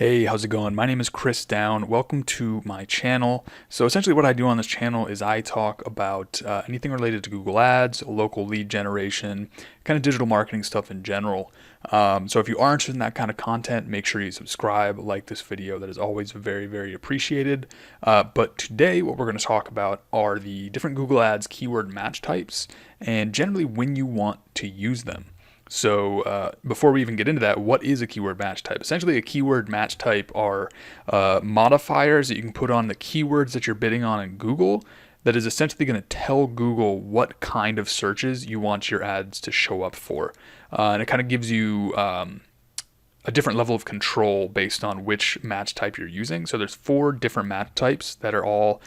Hey, how's it going? My name is Chris Down. Welcome to my channel. So essentially what I do on this channel is I talk about anything related to Google Ads, local lead generation, kind of digital marketing stuff in general. So if you are interested in that kind of content, make sure you subscribe, like this video. That is always very, very appreciated. But today what we're going to talk about are the different Google Ads keyword match types and generally when you want to use them. So before we even get into that, what is a keyword match type? Essentially, a keyword match type are modifiers that you can put on the keywords that you're bidding on in Google that is essentially going to tell Google what kind of searches you want your ads to show up for. And it kind of gives you a different level of control based on which match type you're using. So there's 4 different match types that are all,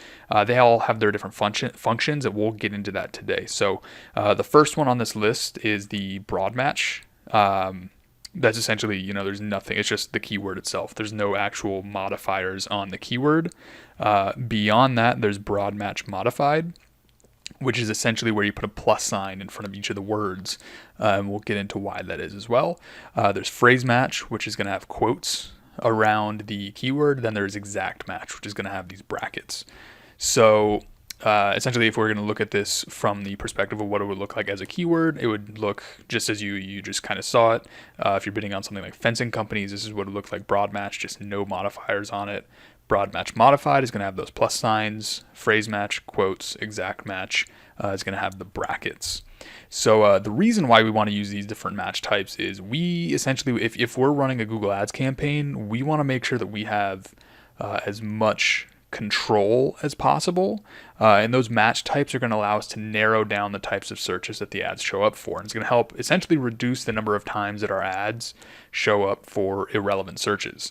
they all have their different functions, and we'll get into that today. So the first one on this list is the broad match. That's essentially, there's nothing, it's just the keyword itself. There's no actual modifiers on the keyword. Beyond that, there's broad match modified, which is essentially where you put a plus sign in front of each of the words. And we'll get into why that is as well. There's phrase match, which is going to have quotes around the keyword. Then there's exact match, which is going to have these brackets. So essentially, if we're going to look at this from the perspective of what it would look like as a keyword, it would look just as you just kind of saw it. If you're bidding on something like fencing companies, this is what it looked like. Broad match, just no modifiers on it. Broad match modified is going to have those plus signs. Phrase match, quotes. Exact match is going to have the brackets. So the reason why we want to use these different match types is we essentially, if we're running a Google Ads campaign, we want to make sure that we have as much control as possible. And those match types are going to allow us to narrow down the types of searches that the ads show up for. And it's going to help essentially reduce the number of times that our ads show up for irrelevant searches.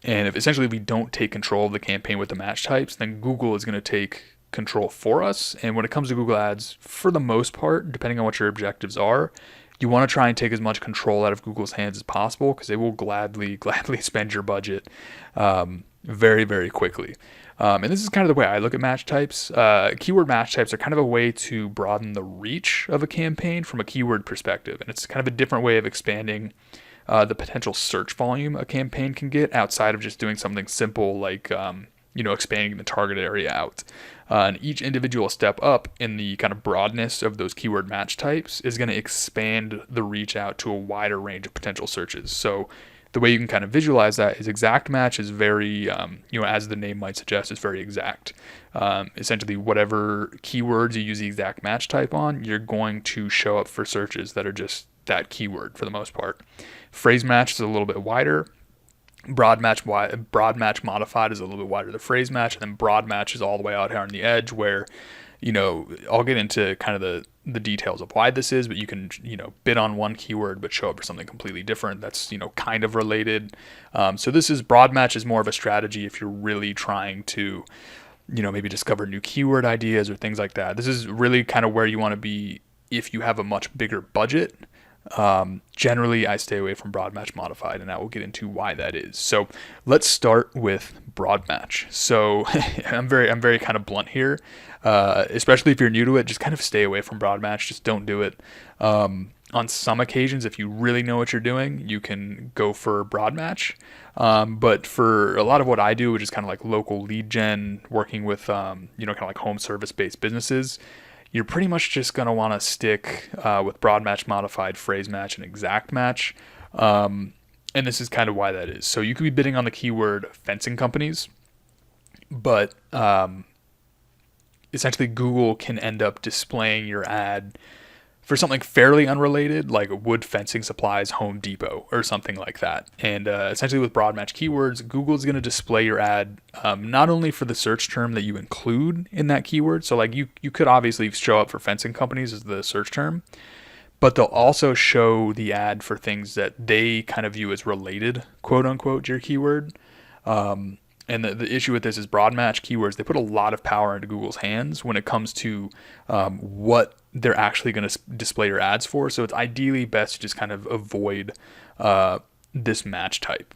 And if essentially we don't take control of the campaign with the match types, then Google is going to take control for us. And when it comes to Google Ads, for the most part, depending on what your objectives are, you want to try and take as much control out of Google's hands as possible, because they will gladly spend your budget very, very quickly. And this is kind of the way I look at match types. Keyword match types are kind of a way to broaden the reach of a campaign from a keyword perspective. And it's kind of a different way of expanding the potential search volume a campaign can get outside of just doing something simple like expanding the target area out. And each individual step up in the kind of broadness of those keyword match types is going to expand the reach out to a wider range of potential searches. So the way you can kind of visualize that is exact match is very, as the name might suggest, is very exact. Essentially, whatever keywords you use the exact match type on, you're going to show up for searches that are just that keyword for the most part. Phrase match is a little bit wider. Broad match modified is a little bit wider than phrase match, and then broad match is all the way out here on the edge where, I'll get into kind of the details of why this is, but you can, bid on one keyword but show up for something completely different that's, kind of related. So this is broad match is more of a strategy if you're really trying to, maybe discover new keyword ideas or things like that. This is really kind of where you want to be if you have a much bigger budget. Generally, I stay away from broad match modified, and I will get into why that is. So let's start with broad match. So I'm very kind of blunt here, especially if you're new to it. Just kind of stay away from broad match. Just don't do it. On some occasions, if you really know what you're doing, you can go for broad match. But for a lot of what I do, which is kind of like local lead gen, working with kind of like home service based businesses, you're pretty much just going to want to stick with broad match modified, phrase match, and exact match. And this is kind of why that is. So you could be bidding on the keyword fencing companies, but essentially Google can end up displaying your ad for something fairly unrelated, like wood fencing supplies, Home Depot, or something like that. And essentially with broad match keywords, Google is going to display your ad not only for the search term that you include in that keyword. So like you could obviously show up for fencing companies as the search term, but they'll also show the ad for things that they kind of view as related, quote unquote, to your keyword. And the issue with this is broad match keywords, they put a lot of power into Google's hands when it comes to what they're actually going to display your ads for. So it's ideally best to just kind of avoid this match type.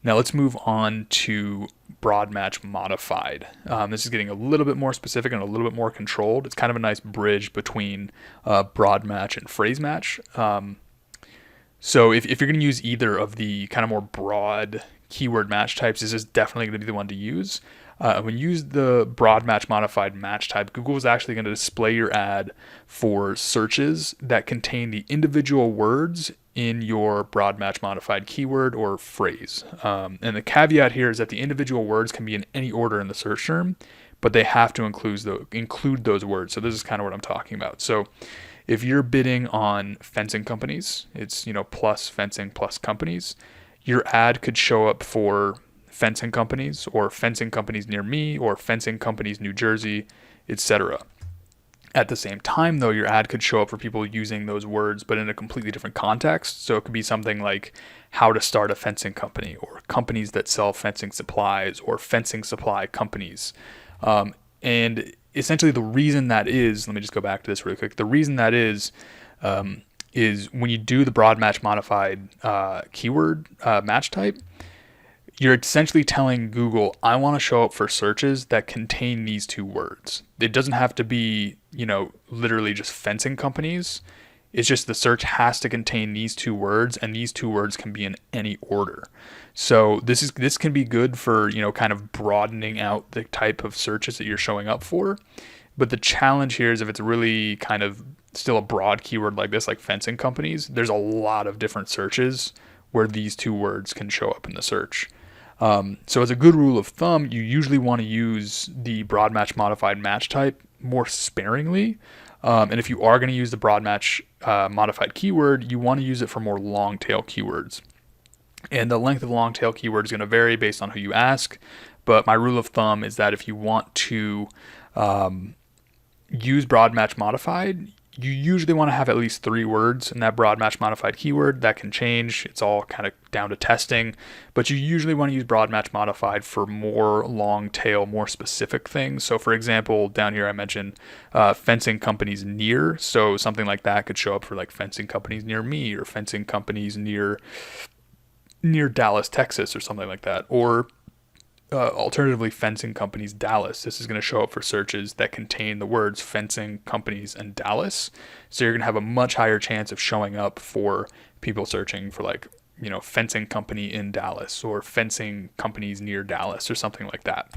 Now let's move on to broad match modified. This is getting a little bit more specific and a little bit more controlled. It's kind of a nice bridge between broad match and phrase match. So if you're going to use either of the kind of more broad keyword match types, this is definitely going to be the one to use. When you use the broad match modified match type, Google is actually going to display your ad for searches that contain the individual words in your broad match modified keyword or phrase. And the caveat here is that the individual words can be in any order in the search term, but they have to include those words. So this is kind of what I'm talking about. So if you're bidding on fencing companies, it's, plus fencing plus companies, your ad could show up for fencing companies or fencing companies near me or fencing companies New Jersey, etc. At the same time, though, your ad could show up for people using those words, but in a completely different context. So it could be something like how to start a fencing company, or companies that sell fencing supplies, or fencing supply companies. And essentially the reason that is, let me just go back to this really quick. The reason that is when you do the broad match modified keyword match type, you're essentially telling Google, I want to show up for searches that contain these two words. It doesn't have to be, literally just fencing companies. It's just the search has to contain these two words, and these two words can be in any order. So this can be good for, kind of broadening out the type of searches that you're showing up for. But the challenge here is if it's really kind of still a broad keyword like this, like fencing companies, there's a lot of different searches where these two words can show up in the search. So as a good rule of thumb, you usually want to use the broad match modified match type more sparingly. And if you are going to use the broad match modified keyword, you want to use it for more long tail keywords. And the length of the long tail keyword is going to vary based on who you ask. But my rule of thumb is that if you want to use broad match modified, you usually want to have at least 3 words in that broad match modified keyword. That can change. It's all kind of down to testing. But you usually want to use broad match modified for more long tail, more specific things. So for example, down here I mentioned fencing companies near. So something like that could show up for like fencing companies near me, or fencing companies near Dallas, Texas, or something like that. Or alternatively, fencing companies Dallas. This is going to show up for searches that contain the words fencing companies and Dallas. So you're going to have a much higher chance of showing up for people searching for like, fencing company in Dallas, or fencing companies near Dallas, or something like that.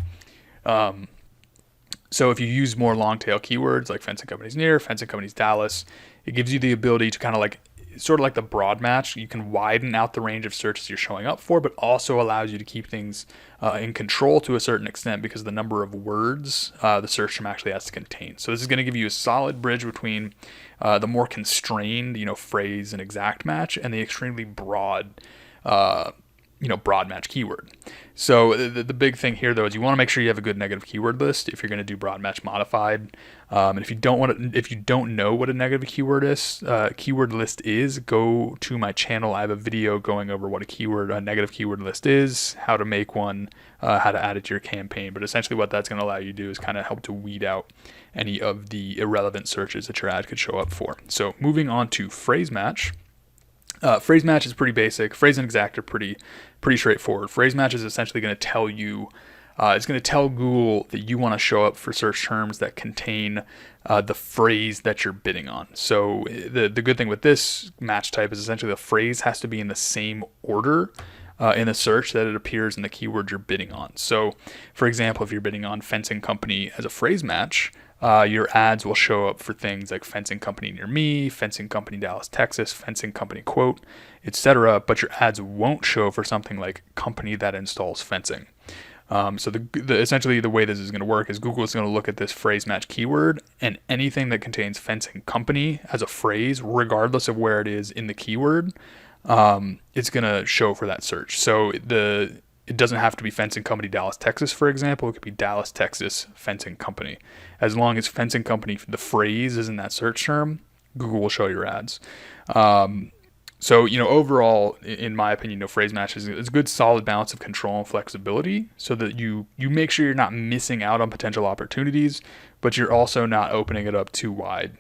So if you use more long tail keywords like fencing companies near, fencing companies Dallas, it gives you the ability to kind of like, sort of like the broad match, you can widen out the range of searches you're showing up for, but also allows you to keep things in control to a certain extent because of the number of words the search term actually has to contain. So this is going to give you a solid bridge between the more constrained, phrase and exact match, and the extremely broad, broad match keyword. So the big thing here, though, is you want to make sure you have a good negative keyword list if you're going to do broad match modified. And if you don't know what a negative keyword list is, go to my channel. I have a video going over what a negative keyword list is, how to make one, how to add it to your campaign. But essentially, what that's going to allow you to do is kind of help to weed out any of the irrelevant searches that your ad could show up for. So moving on to phrase match. Phrase match is pretty basic. Phrase and exact are pretty straightforward. Phrase match is essentially going to tell you, it's going to tell Google that you want to show up for search terms that contain the phrase that you're bidding on. So the good thing with this match type is essentially the phrase has to be in the same order in the search that it appears in the keyword you're bidding on. So for example, if you're bidding on fencing company as a phrase match, your ads will show up for things like fencing company near me, fencing company Dallas, Texas, fencing company quote, etc. But your ads won't show for something like company that installs fencing. So essentially the way this is going to work is Google is going to look at this phrase match keyword, and anything that contains fencing company as a phrase, regardless of where it is in the keyword, it's going to show for that search. So it doesn't have to be fencing company Dallas, Texas, for example. It could be Dallas, Texas, fencing company. As long as fencing company, the phrase is in that search term, Google will show your ads. So, overall, in my opinion, phrase match is a good solid balance of control and flexibility so that you make sure you're not missing out on potential opportunities, but you're also not opening it up too wide,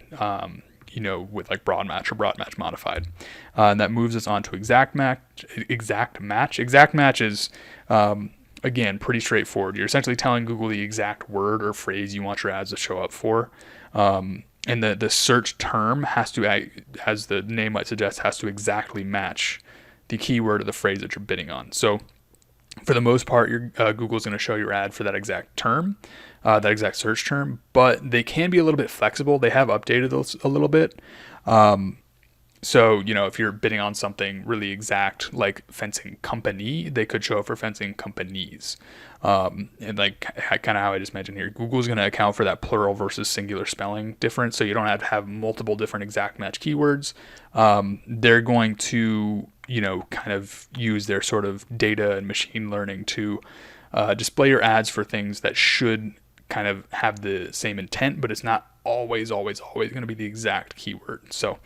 with like broad match or broad match modified. And that moves us on to exact match. Exact match is, again, pretty straightforward. You're essentially telling Google the exact word or phrase you want your ads to show up for. And and the search term has to, as the name might suggest, has to exactly match the keyword or the phrase that you're bidding on. So for the most part, Google's going to show your ad for that exact term, that exact search term, but they can be a little bit flexible. They have updated those a little bit. So, if you're bidding on something really exact, like fencing company, they could show up for fencing companies. And like kind of how I just mentioned here, Google's going to account for that plural versus singular spelling difference. So you don't have to have multiple different exact match keywords. They're going to, kind of use their sort of data and machine learning to display your ads for things that should kind of have the same intent, but it's not always going to be the exact keyword. So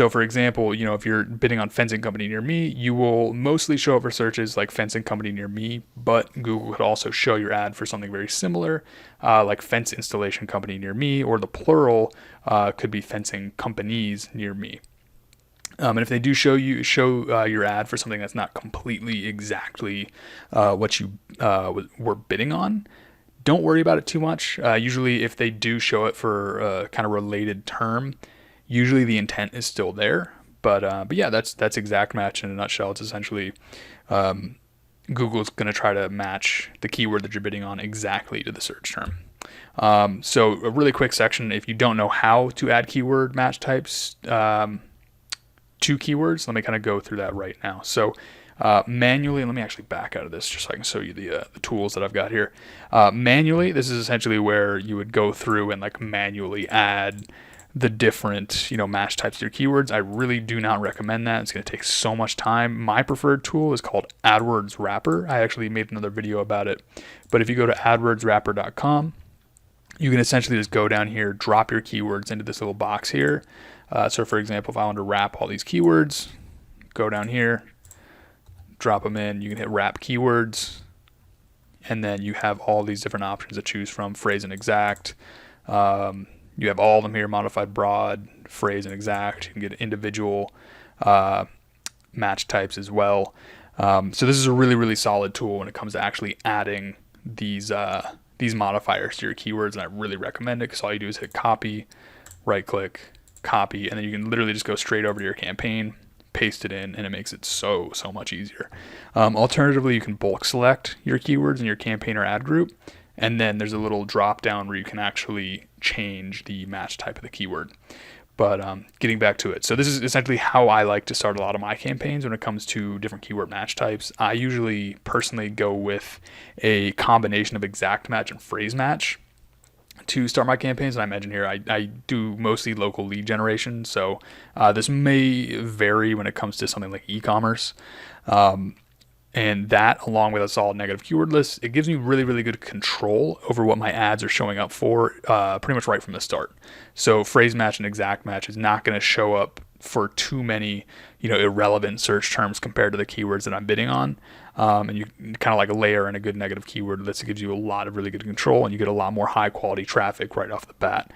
for example, if you're bidding on fencing company near me, you will mostly show up for searches like fencing company near me, but Google could also show your ad for something very similar, like fence installation company near me, or the plural could be fencing companies near me. And if they do show your ad for something that's not completely exactly what you were bidding on, don't worry about it too much. Usually if they do show it for a kind of related term, usually the intent is still there. But yeah, that's exact match in a nutshell. It's essentially Google's going to try to match the keyword that you're bidding on exactly to the search term. So a really quick section, if you don't know how to add keyword match types to keywords, let me kind of go through that right now. So manually, let me actually back out of this just so I can show you the tools that I've got here. Manually, this is essentially where you would go through and like manually add the different match types to your keywords. I really do not recommend that. It's going to take so much time. My preferred tool is called AdWords Wrapper. I actually made another video about it. But if you go to adwordswrapper.com, you can essentially just go down here, drop your keywords into this little box here. So for example, if I want to wrap all these keywords, go down here, drop them in, you can hit wrap keywords, and then you have all these different options to choose from, phrase and exact. You have all of them here, modified broad, phrase and exact. You can get individual match types as well. So this is a really, really solid tool when it comes to actually adding these modifiers to your keywords, and I really recommend it because all you do is hit copy, right click, copy, and then you can literally just go straight over to your campaign, paste it in, and it makes it so much easier. Alternatively, you can bulk select your keywords in your campaign or ad group, and then there's a little drop down where you can actually change the match type of the keyword. But getting back to it, so this is essentially how I like to start a lot of my campaigns when it comes to different keyword match types. I usually personally go with a combination of exact match and phrase match to start my campaigns. And I mentioned here I do mostly local lead generation, so this may vary when it comes to something like e-commerce. And that, along with a solid negative keyword list, it gives me really, really good control over what my ads are showing up for pretty much right from the start. So phrase match and exact match is not going to show up for too many, irrelevant search terms compared to the keywords that I'm bidding on. And you kind of like layer in a good negative keyword list. It gives you a lot of really good control, and you get a lot more high quality traffic right off the bat.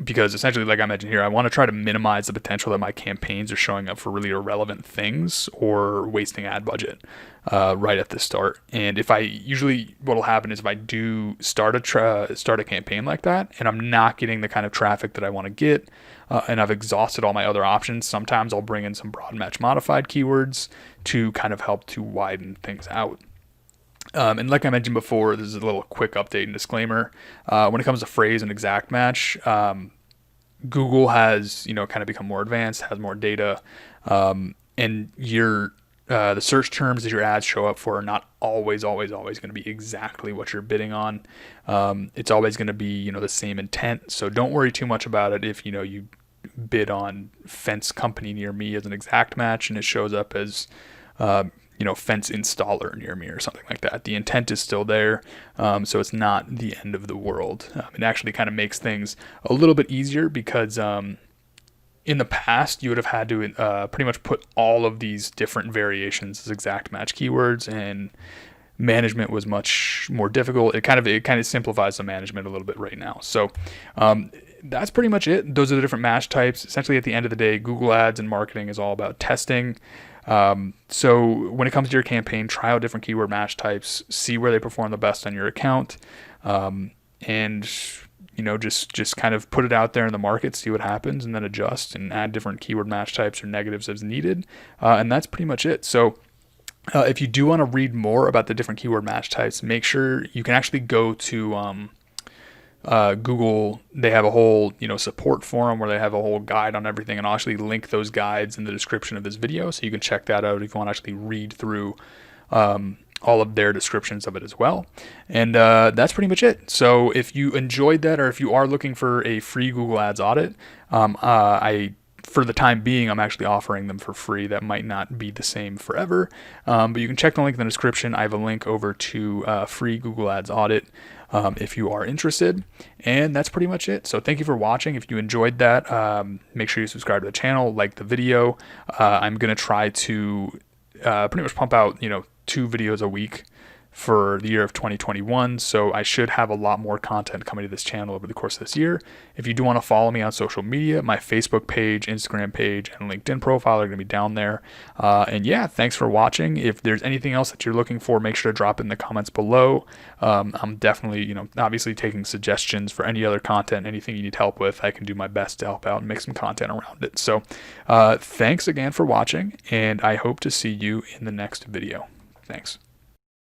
Because essentially, like I mentioned here, I want to try to minimize the potential that my campaigns are showing up for really irrelevant things or wasting ad budget right at the start. And what will happen is if I do start a campaign like that, and I'm not getting the kind of traffic that I want to get, and I've exhausted all my other options, sometimes I'll bring in some broad match modified keywords to kind of help to widen things out. And like I mentioned before, this is a little quick update and disclaimer. When it comes to phrase and exact match, Google has, kind of become more advanced, has more data, and the search terms that your ads show up for are not always going to be exactly what you're bidding on. It's always going to be, the same intent. So don't worry too much about it if, you bid on fence company near me as an exact match and it shows up as, fence installer near me or something like that. The intent is still there, so it's not the end of the world. It actually kind of makes things a little bit easier because in the past you would have had to pretty much put all of these different variations as exact match keywords, and management was much more difficult. It kind of simplifies the management a little bit right now. So that's pretty much it. Those are the different match types. Essentially, at the end of the day, Google Ads and marketing is all about testing. So when it comes to your campaign, try out different keyword match types, see where they perform the best on your account, and just kind of put it out there in the market, see what happens, and then adjust and add different keyword match types or negatives as needed. And that's pretty much it. So if you do want to read more about the different keyword match types, make sure you can actually go to Google. They have a whole support forum where they have a whole guide on everything, and I'll actually link those guides in the description of this video, so you can check that out if you want to actually read through all of their descriptions of it as well. And that's pretty much it. So if you enjoyed that, or if you are looking for a free Google Ads audit, for the time being, I'm actually offering them for free. That might not be the same forever, but you can check the link in the description. I have a link over to free Google Ads audit if you are interested. And that's pretty much it. So thank you for watching. If you enjoyed that, make sure you subscribe to the channel, like the video. I'm going to try to pretty much pump out 2 videos a week for the year of 2021, so I should have a lot more content coming to this channel over the course of this year. If you do want to follow me on social media, my Facebook page, Instagram page, and LinkedIn profile are going to be down there. And yeah, thanks for watching. If there's anything else that you're looking for, make sure to drop it in the comments below. I'm definitely, obviously taking suggestions for any other content, anything you need help with. I can do my best to help out and make some content around it. So thanks again for watching, and I hope to see you in the next video. Thanks.